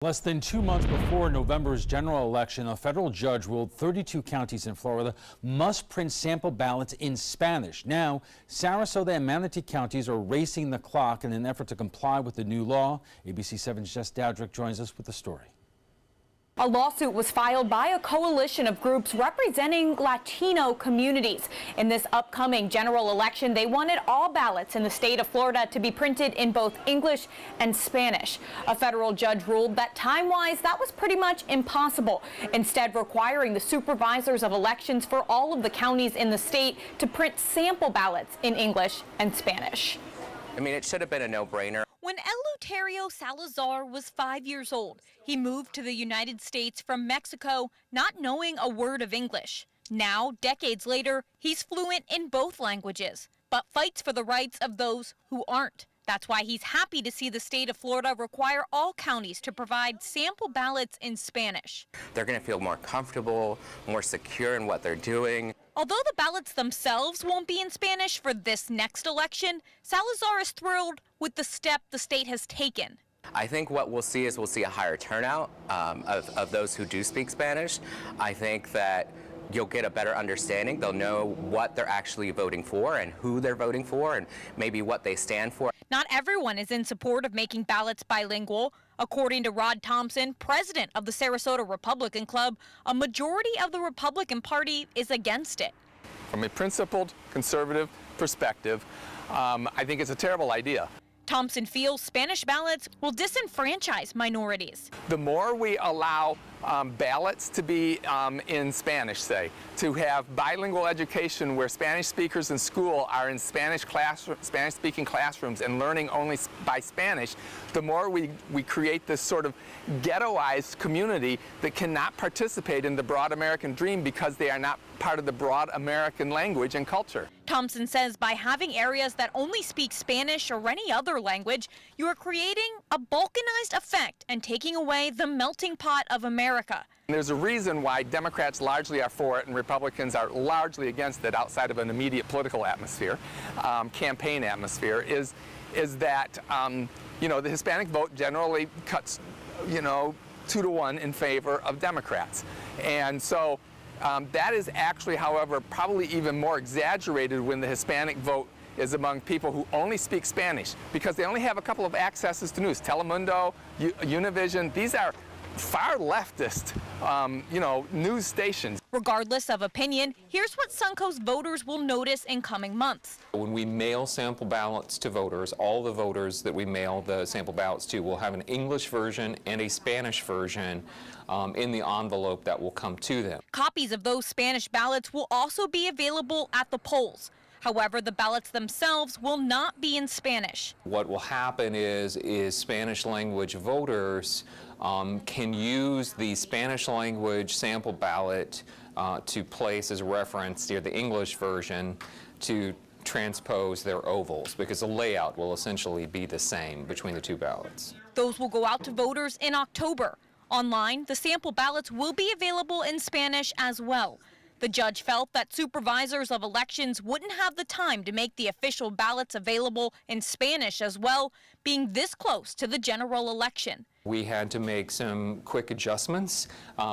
Less than 2 months before November's general election, a federal judge ruled 32 counties in Florida must print sample ballots in Spanish. Now, Sarasota and Manatee counties are racing the clock in an effort to comply with the new law. ABC 7's Jess Dowdrick joins us with the story. A lawsuit was filed by a coalition of groups representing Latino communities. In this upcoming general election, they wanted all ballots in the state of Florida to be printed in both English and Spanish. A federal judge ruled that time-wise, that was pretty much impossible, instead requiring the supervisors of elections for all of the counties in the state to print sample ballots in English and Spanish. I mean, it should have been a no-brainer. When Eleuterio Salazar was 5 years old, he moved to the United States from Mexico, not knowing a word of English. Now, decades later, he's fluent in both languages, but fights for the rights of those who aren't. That's why he's happy to see the state of Florida require all counties to provide sample ballots in Spanish. They're going to feel more comfortable, more secure in what they're doing. Although the ballots themselves won't be in Spanish for this next election, Salazar is thrilled with the step the state has taken. I think what we'll see is we'll see a higher turnout of those who do speak Spanish. I think that you'll get a better understanding. They'll know what they're actually voting for and who they're voting for and maybe what they stand for. Not everyone is in support of making ballots bilingual. According to Rod Thompson, president of the Sarasota Republican Club, a majority of the Republican Party is against it. From a principled, conservative perspective, I think it's a terrible idea. Thompson feels Spanish ballots will disenfranchise minorities. The more we allow ballots to be in Spanish, say, to have bilingual education where Spanish speakers in school are in Spanish-speaking classrooms and learning only by Spanish, the more we create this sort of ghettoized community that cannot participate in the broad American dream because they are not part of the broad American language and culture. Thompson says by having areas that only speak Spanish or any other language, you are creating a balkanized effect and taking away the melting pot of America. There's a reason why Democrats largely are for it and Republicans are largely against it outside of an immediate political atmosphere, campaign atmosphere, is that the Hispanic vote generally cuts 2 to 1 in favor of Democrats. And so that is actually, however, probably even more exaggerated when the Hispanic vote is among people who only speak Spanish because they only have a couple of accesses to news. Telemundo, Univision, these are far leftist, news stations. Regardless of opinion, here's what Suncoast voters will notice in coming months. When we mail sample ballots to voters, all the voters that we mail the sample ballots to will have an English version and a Spanish version in the envelope that will come to them. Copies of those Spanish ballots will also be available at the polls. However, the ballots themselves will not be in Spanish. What will happen is Spanish language voters can use the Spanish language sample ballot to place as reference near the English version to transpose their ovals, because the layout will essentially be the same between the two ballots. Those will go out to voters in October. Online, the sample ballots will be available in Spanish as well. The judge felt that supervisors of elections wouldn't have the time to make the official ballots available in Spanish as well, being this close to the general election. We had to make some quick adjustments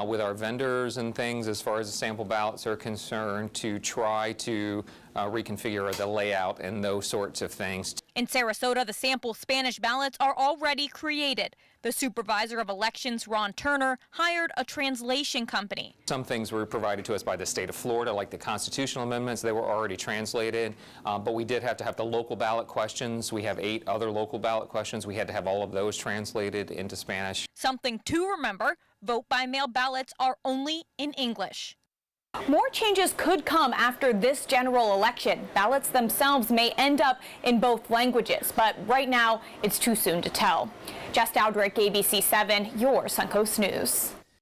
with our vendors and things as far as the sample ballots are concerned to try to reconfigure the layout and those sorts of things. In Sarasota, the sample Spanish ballots are already created. The supervisor of elections, Ron Turner, hired a translation company. Some things were provided to us by the state of Florida, like the constitutional amendments. They were already translated, but we did have to have the local ballot questions. We have 8 other local ballot questions. We had to have all of those translated into Spanish. Something to remember, vote-by-mail ballots are only in English. More changes could come after this general election. Ballots themselves may end up in both languages, but right now it's too soon to tell. Jess Dowdrick, ABC 7, your Suncoast News.